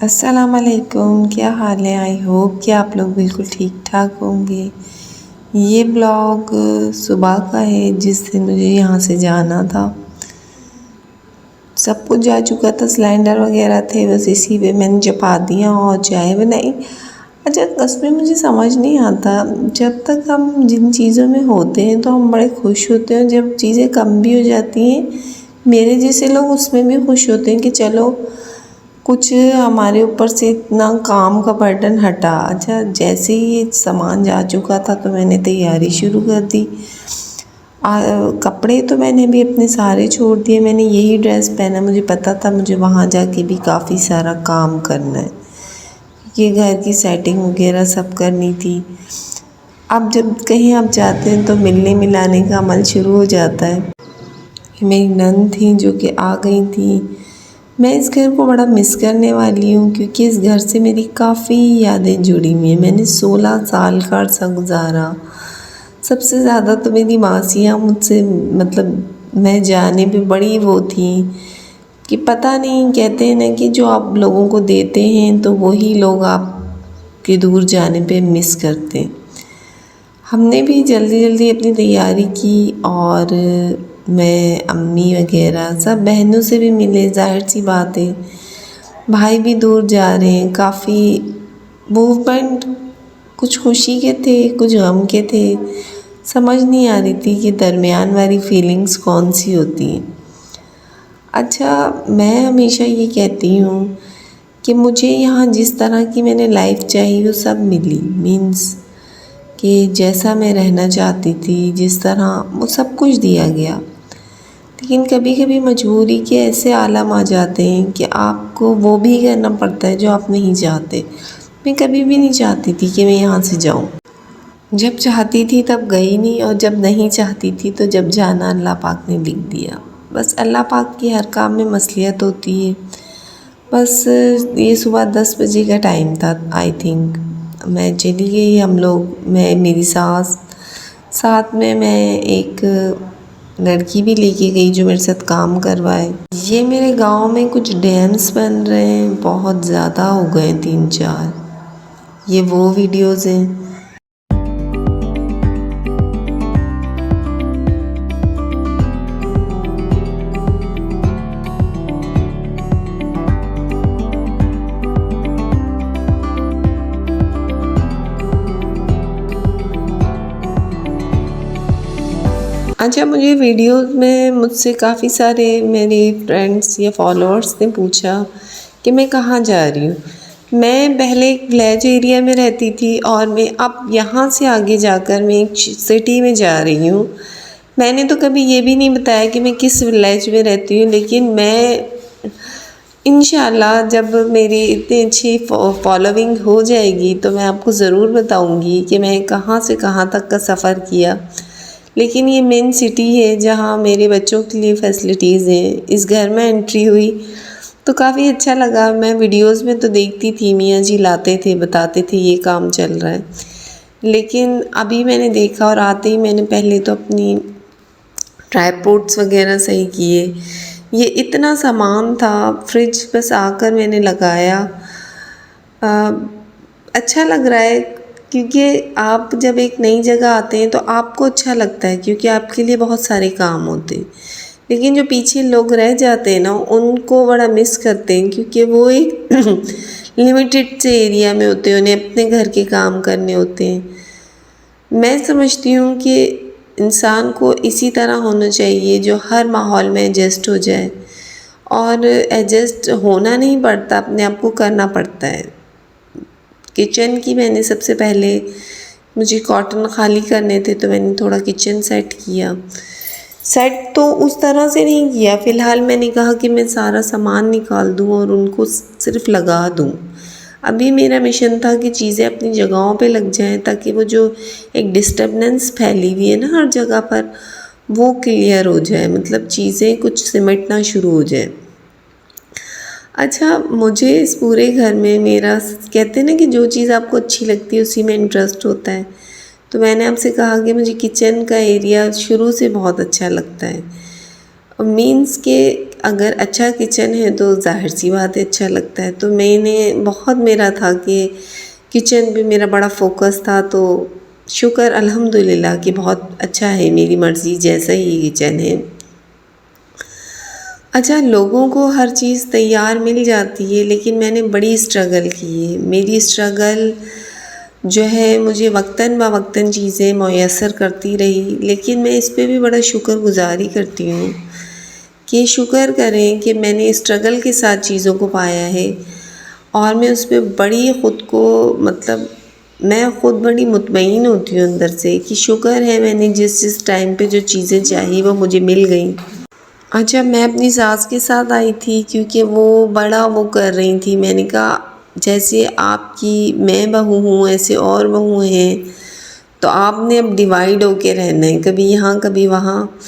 अस्सलाम वालेकुम, क्या हाल है। आई होप कि आप लोग बिल्कुल ठीक ठाक होंगे। ये ब्लॉग सुबह का है जिस दिन मुझे यहाँ से जाना था। सब कुछ जा चुका था, सिलेंडर वगैरह थे, बस इसी पे मैंने चपा दिया और चाय बनाई। अच्छा, उसमें मुझे समझ नहीं आता, जब तक हम जिन चीज़ों में होते हैं तो हम बड़े खुश होते हैं, जब चीज़ें कम भी हो जाती हैं मेरे जैसे लोग उसमें भी खुश होते हैं कि चलो कुछ हमारे ऊपर से इतना काम का बर्डन हटा। अच्छा, जैसे ही ये सामान जा चुका था तो मैंने तैयारी शुरू कर दी। कपड़े तो मैंने भी अपने सारे छोड़ दिए, मैंने यही ड्रेस पहना। मुझे पता था मुझे वहाँ जाके भी काफ़ी सारा काम करना है, ये घर की सेटिंग वगैरह सब करनी थी। अब जब कहीं आप जाते हैं तो मिलने मिलाने का अमल शुरू हो जाता है। मेरी नंद थी जो कि आ गई थी। मैं इस घर को बड़ा मिस करने वाली हूँ क्योंकि इस घर से मेरी काफ़ी यादें जुड़ी हुई हैं। मैंने 16 साल का अरसा गुजारा। सबसे ज़्यादा तो मेरी मासियाँ मुझसे मैं जाने पे बड़ी वो थी कि पता नहीं, कहते हैं ना कि जो आप लोगों को देते हैं तो वही लोग आपके दूर जाने पे मिस करते हैं। हमने भी जल्दी जल्दी अपनी तैयारी की और मैं अम्मी वगैरह सब बहनों से भी मिले। ज़ाहिर सी बात है, भाई भी दूर जा रहे हैं। काफ़ी मूवमेंट कुछ खुशी के थे, कुछ गम के थे। समझ नहीं आ रही थी कि दरमियान वाली फीलिंग्स कौन सी होती हैं। अच्छा, मैं हमेशा ये कहती हूँ कि मुझे यहाँ जिस तरह की मैंने लाइफ चाही वो सब मिली। मीन्स कि जैसा मैं रहना चाहती थी, जिस तरह, वो सब कुछ दिया गया। लेकिन कभी कभी मजबूरी के ऐसे आलम आ जाते हैं कि आपको वो भी करना पड़ता है जो आप नहीं चाहते। मैं कभी भी नहीं चाहती थी कि मैं यहाँ से जाऊँ। जब चाहती थी तब गई नहीं, और जब नहीं चाहती थी तो जब जाना अल्लाह पाक ने लिख दिया। बस अल्लाह पाक की हर काम में मसलियत होती है। बस ये सुबह 10 बजे का टाइम था आई थिंक। मैं चली गई, हम लोग, मैं, मेरी सास, साथ में मैं एक लड़की भी लेके गई जो मेरे साथ काम करवाए। ये मेरे गांव में कुछ डैम्स बन रहे हैं, बहुत ज़्यादा हो गए 3-4। ये वो वीडियोज़ हैं। अच्छा, मुझे वीडियोस में मुझसे काफ़ी सारे मेरे फ्रेंड्स या फॉलोअर्स ने पूछा कि मैं कहाँ जा रही हूँ। मैं पहले एक विलेज एरिया में रहती थी और मैं अब यहाँ से आगे जाकर मैं एक सिटी में जा रही हूँ। मैंने तो कभी ये भी नहीं बताया कि मैं किस विलेज में रहती हूँ, लेकिन मैं इंशाल्लाह जब मेरी इतनी अच्छी फॉलोइंग हो जाएगी तो मैं आपको ज़रूर बताऊँगी कि मैं कहाँ से कहाँ तक का सफ़र किया। लेकिन ये मेन सिटी है जहाँ मेरे बच्चों के लिए फ़ैसिलिटीज़ हैं। इस घर में एंट्री हुई तो काफ़ी अच्छा लगा। मैं वीडियोस में तो देखती थी, मियाँ जी लाते थे, बताते थे ये काम चल रहा है, लेकिन अभी मैंने देखा और आते ही मैंने पहले तो अपनी ट्राइपॉड्स वगैरह सही किए। ये इतना सामान था, फ्रिज बस आकर मैंने लगाया। अच्छा लग रहा है क्योंकि आप जब एक नई जगह आते हैं तो आपको अच्छा लगता है क्योंकि आपके लिए बहुत सारे काम होते हैं। लेकिन जो पीछे लोग रह जाते हैं ना, उनको बड़ा मिस करते हैं क्योंकि वो एक लिमिटेड से एरिया में होते हैं, उन्हें अपने घर के काम करने होते हैं। मैं समझती हूँ कि इंसान को इसी तरह होना चाहिए जो हर माहौल में एडजस्ट हो जाए, और एडजस्ट होना नहीं पड़ता, अपने आप को करना पड़ता है। किचन की मैंने सबसे पहले, मुझे कॉटन खाली करने थे तो मैंने थोड़ा किचन सेट किया। सेट तो उस तरह से नहीं किया, फ़िलहाल मैंने कहा कि मैं सारा सामान निकाल दूँ और उनको सिर्फ लगा दूँ। अभी मेरा मिशन था कि चीज़ें अपनी जगहों पे लग जाएं ताकि वो जो एक डिस्टर्बेंस फैली हुई है ना हर जगह पर, वो क्लियर हो जाए, मतलब चीज़ें कुछ सिमटना शुरू हो जाए। अच्छा, मुझे इस पूरे घर में मेरा, कहते हैं ना कि जो चीज़ आपको अच्छी लगती है उसी में इंटरेस्ट होता है, तो मैंने आपसे कहा कि मुझे किचन का एरिया शुरू से बहुत अच्छा लगता है। मीन्स के अगर अच्छा किचन है तो ज़ाहिर सी बात है अच्छा लगता है। तो मेरा था कि किचन पे मेरा बड़ा फोकस था, तो शुक्र अल्हम्दुलिल्लाह कि बहुत अच्छा है, मेरी मर्ज़ी जैसा ही किचन है। अच्छा, लोगों को हर चीज़ तैयार मिल जाती है, लेकिन मैंने बड़ी स्ट्रगल की है। मेरी स्ट्रगल जो है, मुझे वक्तन ब वक्तन चीज़ें मुयस्सर करती रही, लेकिन मैं इस पे भी बड़ा शुक्रगुज़ारी करती हूँ कि शुक्र करें कि मैंने स्ट्रगल के साथ चीज़ों को पाया है। और मैं उस पे बड़ी ख़ुद को मतलब मैं ख़ुद बड़ी मुतमईन होती हूँ अंदर से कि शुक्र है मैंने जिस टाइम पे जो चीज़ें चाही वो मुझे मिल गई। अच्छा, मैं अपनी सास के साथ आई थी क्योंकि वो कर रही थी। मैंने कहा जैसे आपकी मैं बहू हूँ ऐसे और बहू हैं, तो आपने अब डिवाइड होके रहना है, कभी यहाँ कभी वहाँ।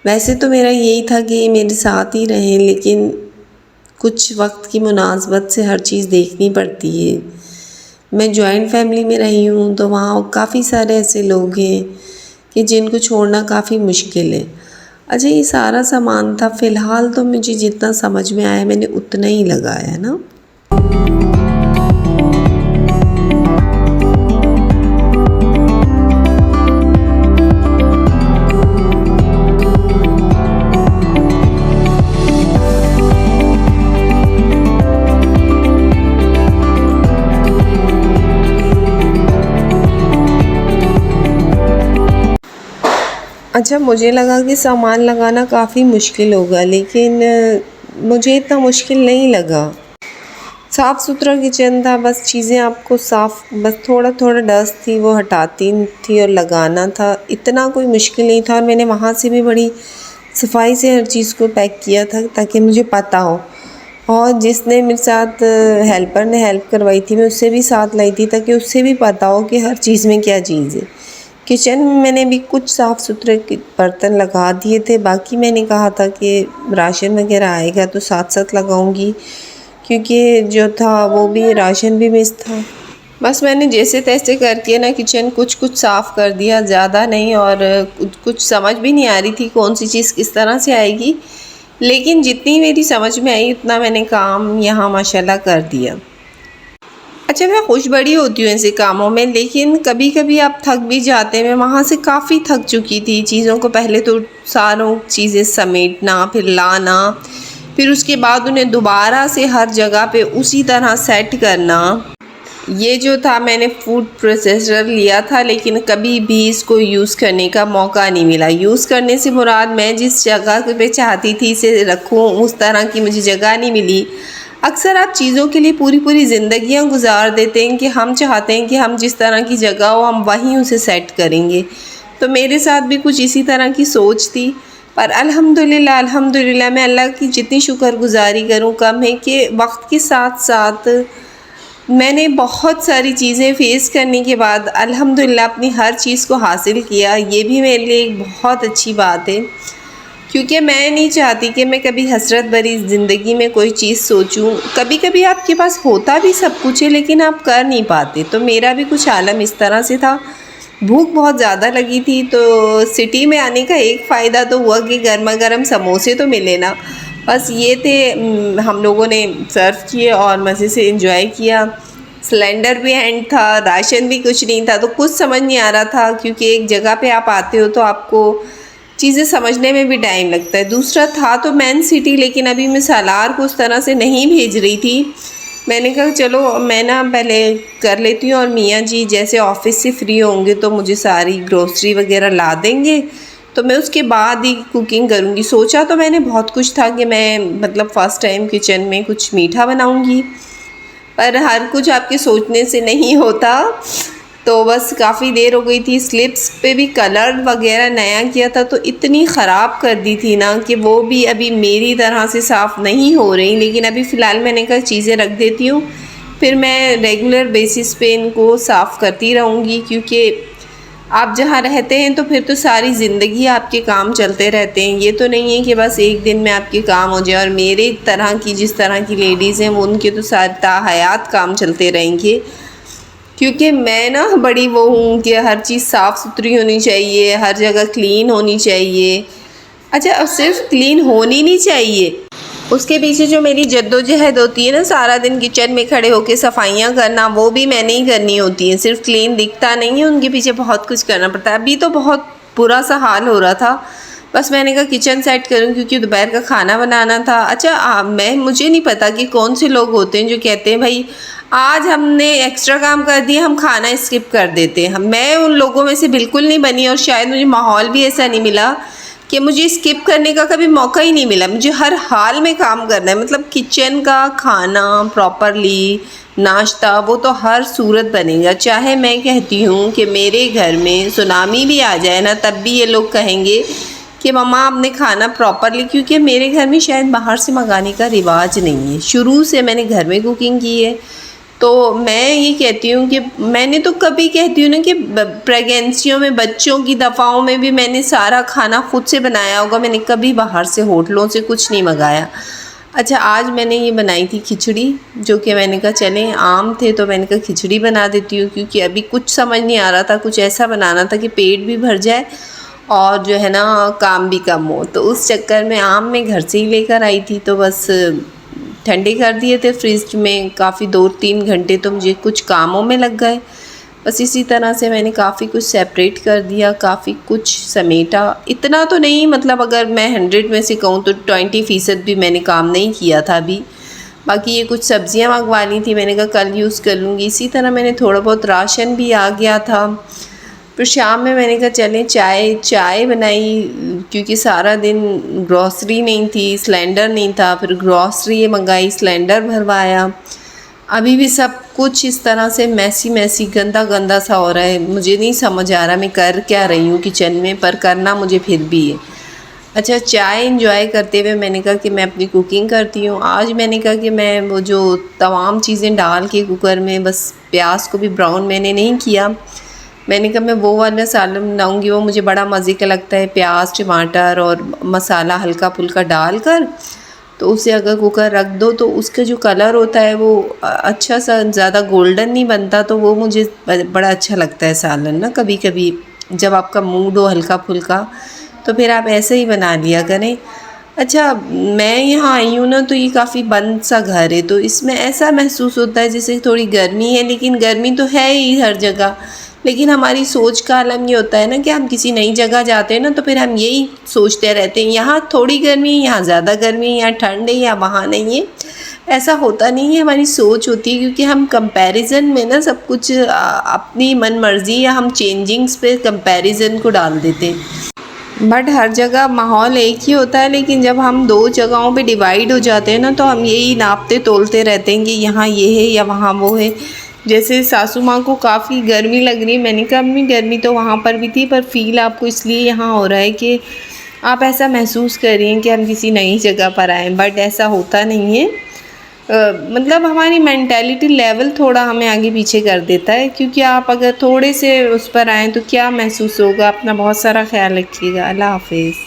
वैसे तो मेरा यही था कि मेरे साथ ही रहें, लेकिन कुछ वक्त की मुनासबत से हर चीज़ देखनी पड़ती है। मैं जॉइंट फैमिली में रही हूँ, तो वहाँ काफ़ी सारे ऐसे लोग हैं कि जिनको छोड़ना काफ़ी मुश्किल है। अच्छा, ये सारा सामान था। फ़िलहाल तो मुझे जितना समझ में आया मैंने उतना ही लगाया ना। अच्छा, मुझे लगा कि सामान लगाना काफ़ी मुश्किल होगा, लेकिन मुझे इतना मुश्किल नहीं लगा। साफ़ सुथरा किचन था, बस चीज़ें आपको बस थोड़ा थोड़ा डस्ट थी वो हटाती थी और लगाना था, इतना कोई मुश्किल नहीं था। और मैंने वहाँ से भी बड़ी सफाई से हर चीज़ को पैक किया था ताकि मुझे पता हो। और जिसने मेरे साथ हेल्पर ने हेल्प करवाई थी, मैं उससे भी साथ लाई थी ताकि उससे भी पता हो कि हर चीज़ में क्या चीज़ है। किचन में मैंने भी कुछ साफ़ सुथरे बर्तन लगा दिए थे, बाकी मैंने कहा था कि राशन वगैरह आएगा तो साथ साथ लगाऊंगी, क्योंकि जो था वो भी राशन भी मिस था। बस मैंने जैसे तैसे करके ना किचन कुछ कुछ साफ़ कर दिया, ज़्यादा नहीं। और कुछ समझ भी नहीं आ रही थी कौन सी चीज़ किस तरह से आएगी, लेकिन जितनी मेरी समझ में आई उतना मैंने काम यहाँ माशाल्लाह कर दिया। अच्छा, मैं खुश बड़ी होती हूँ ऐसे कामों में, लेकिन कभी कभी आप थक भी जाते हैं। मैं वहाँ से काफ़ी थक चुकी थी। चीज़ों को पहले तो सारों चीज़ें समेटना, फिर लाना, फिर उसके बाद उन्हें दोबारा से हर जगह पे उसी तरह सेट करना। ये जो था, मैंने फूड प्रोसेसर लिया था, लेकिन कभी भी इसको यूज़ करने का मौका नहीं मिला। यूज़ करने से मुराद मैं जिस जगह पे चाहती थी इसे रखूँ, उस तरह की मुझे जगह नहीं मिली। अक्सर आप चीज़ों के लिए पूरी पूरी ज़िंदगियाँ गुजार देते हैं कि हम चाहते हैं कि हम जिस तरह की जगह हो हम वहीं उसे सेट करेंगे। तो मेरे साथ भी कुछ इसी तरह की सोच थी। पर अल्हम्दुलिल्लाह मैं अल्लाह की जितनी शुक्रगुजारी करूँ कम है कि वक्त के साथ साथ मैंने बहुत सारी चीज़ें फ़ेस करने के बाद अल्हम्दुलिल्लाह अपनी हर चीज़ को हासिल किया। ये भी मेरे लिए एक बहुत अच्छी बात है, क्योंकि मैं नहीं चाहती कि मैं कभी हसरत भरी ज़िंदगी में कोई चीज़ सोचूं। कभी कभी आपके पास होता भी सब कुछ है, लेकिन आप कर नहीं पाते। तो मेरा भी कुछ आलम इस तरह से था। भूख बहुत ज़्यादा लगी थी, तो सिटी में आने का एक फ़ायदा तो हुआ कि गर्मा गर्म समोसे तो मिले ना। बस ये थे, हम लोगों ने सर्व किए और मज़े से एंजॉय किया। सिलेंडर भी हैंड था, राशन भी कुछ नहीं था, तो कुछ समझ नहीं आ रहा था, क्योंकि एक जगह पे आप आते हो तो आपको चीज़ें समझने में भी टाइम लगता है। दूसरा था तो मैन सिटी, लेकिन अभी मैं सालार को उस तरह से नहीं भेज रही थी। मैंने कहा चलो मैं ना पहले कर लेती हूँ, और मियाँ जी जैसे ऑफिस से फ्री होंगे तो मुझे सारी ग्रोसरी वगैरह ला देंगे, तो मैं उसके बाद ही कुकिंग करूँगी। सोचा तो मैंने बहुत कुछ था कि मैं मतलब फ़र्स्ट टाइम किचन में कुछ मीठा बनाऊँगी, पर हर कुछ आपके सोचने से नहीं होता। तो बस काफ़ी देर हो गई थी। स्लिप्स पे भी कलर वगैरह नया किया था, तो इतनी ख़राब कर दी थी ना कि वो भी अभी मेरी तरह से साफ़ नहीं हो रही। लेकिन अभी फ़िलहाल मैंने कहा चीज़ें रख देती हूँ, फिर मैं रेगुलर बेसिस पे इनको साफ़ करती रहूँगी, क्योंकि आप जहाँ रहते हैं तो फिर तो सारी ज़िंदगी आपके काम चलते रहते हैं। ये तो नहीं है कि बस एक दिन में आपके काम हो जाए। और मेरे तरह की जिस तरह की लेडीज़ हैं वो उनके तो सारे ताहयात काम चलते रहेंगे, क्योंकि मैं ना बड़ी वो हूँ कि हर चीज़ साफ़ सुथरी होनी चाहिए, हर जगह क्लीन होनी चाहिए। अच्छा, अब सिर्फ क्लीन होनी नहीं चाहिए, उसके पीछे जो मेरी जद्दोजहद होती है ना, सारा दिन किचन में खड़े होकर सफाइयाँ करना, वो भी मैंने ही करनी होती है। सिर्फ क्लीन दिखता नहीं है, उनके पीछे बहुत कुछ करना पड़ता है। अभी तो बहुत बुरा सा हाल हो रहा था, बस मैंने कहा किचन सेट करूं क्योंकि दोपहर का खाना बनाना था। अच्छा मुझे नहीं पता कि कौन से लोग होते हैं जो कहते हैं भाई आज हमने एक्स्ट्रा काम कर दिया, हम खाना स्किप कर देते हैं। मैं उन लोगों में से बिल्कुल नहीं बनी, और शायद मुझे माहौल भी ऐसा नहीं मिला कि मुझे स्किप करने का कभी मौका ही नहीं मिला। मुझे हर हाल में काम करना है, मतलब किचन का खाना प्रॉपरली, नाश्ता, वो तो हर सूरत बनेगा। चाहे मैं कहती हूँ कि मेरे घर में सुनामी भी आ जाए ना, तब भी ये लोग कहेंगे कि मम्मा आपने खाना प्रॉपरली, क्योंकि मेरे घर में शायद बाहर से मंगाने का रिवाज नहीं है। शुरू से मैंने घर में कुकिंग की है, तो मैं ये कहती हूँ कि मैंने तो कभी कहती हूँ ना कि प्रेगनेंसियों में, बच्चों की दफ़ाओं में भी मैंने सारा खाना खुद से बनाया होगा। मैंने कभी बाहर से होटलों से कुछ नहीं मंगाया। अच्छा, आज मैंने ये बनाई थी खिचड़ी, जो कि मैंने कहा चलें आम थे तो मैंने कहा खिचड़ी बना देती हूँ, क्योंकि अभी कुछ समझ नहीं आ रहा था। कुछ ऐसा बनाना था कि पेट भी भर जाए और जो है ना काम भी कम हो। तो उस चक्कर में आम मैं घर से ही लेकर आई थी, तो बस ठंडे कर दिए थे फ्रिज में। काफ़ी 2-3 घंटे तो मुझे कुछ कामों में लग गए। बस इसी तरह से मैंने काफ़ी कुछ सेपरेट कर दिया, काफ़ी कुछ समेटा। इतना तो नहीं, मतलब अगर मैं 100 में से कहूँ तो 20% भी मैंने काम नहीं किया था अभी। बाकी ये कुछ सब्ज़ियाँ मंगवानी थी, मैंने कहा कल यूज़ कर लूँगी। इसी तरह मैंने थोड़ा बहुत राशन भी आ गया था। फिर शाम में मैंने कहा चलें चाय बनाई, क्योंकि सारा दिन ग्रॉसरी नहीं थी, सिलेंडर नहीं था। फिर ग्रॉसरी मंगाई, सिलेंडर भरवाया। अभी भी सब कुछ इस तरह से मैसी गंदा सा हो रहा है। मुझे नहीं समझ आ रहा मैं कर क्या रही हूँ किचन में, पर करना मुझे फिर भी है। अच्छा, चाय इंजॉय करते हुए मैंने कहा कि मैं अपनी कुकिंग करती हूँ। आज मैंने कहा कि मैं वो जो तमाम चीज़ें डाल के कुकर में, बस प्याज को भी ब्राउन मैंने नहीं किया, मैंने कहा मैं वो वाला सालन बनाऊँगी, वो मुझे बड़ा मज़े का लगता है। प्याज, टमाटर और मसाला हल्का फुल्का डाल कर, तो उसे अगर कुकर रख दो तो उसका जो कलर होता है वो अच्छा सा, ज़्यादा गोल्डन नहीं बनता, तो वो मुझे बड़ा अच्छा लगता है सालन ना। कभी कभी जब आपका मूड हो हल्का फुल्का, तो फिर आप ऐसे ही बना लिया करें। अच्छा, मैं यहाँ आई हूँ ना, तो ये काफ़ी बंद सा घर है, तो इसमें ऐसा महसूस होता है जैसे थोड़ी गर्मी है, लेकिन गर्मी तो है ही हर जगह। लेकिन हमारी सोच का आलम ये होता है ना कि हम किसी नई जगह जाते हैं ना, तो फिर हम यही सोचते रहते हैं यहाँ थोड़ी गर्मी है, यहाँ ज़्यादा गर्मी है, यहाँ ठंड है या वहाँ नहीं है। ऐसा होता नहीं है, हमारी सोच होती है, क्योंकि हम कंपैरिजन में ना सब कुछ अपनी मन मर्जी या हम चेंजिंग्स पे कंपैरिजन को डाल देते हैं। बट हर जगह माहौल एक ही होता है, लेकिन जब हम 2 जगहों पे डिवाइड हो जाते हैं ना, तो हम यही नापते तोलते रहते हैं कि यहाँ ये है या वहाँ वो है। जैसे सासू माँ को काफ़ी गर्मी लग रही है, मैंने कहा अम्मी गर्मी तो वहाँ पर भी थी, पर फील आपको इसलिए यहाँ हो रहा है कि आप ऐसा महसूस कर रही हैं कि हम किसी नई जगह पर आए, बट ऐसा होता नहीं है। मतलब हमारी मेंटालिटी लेवल थोड़ा हमें आगे पीछे कर देता है, क्योंकि आप अगर थोड़े से उस पर आएँ तो क्या महसूस होगा। अपना बहुत सारा ख्याल रखिएगा। अल्लाह हाफिज़।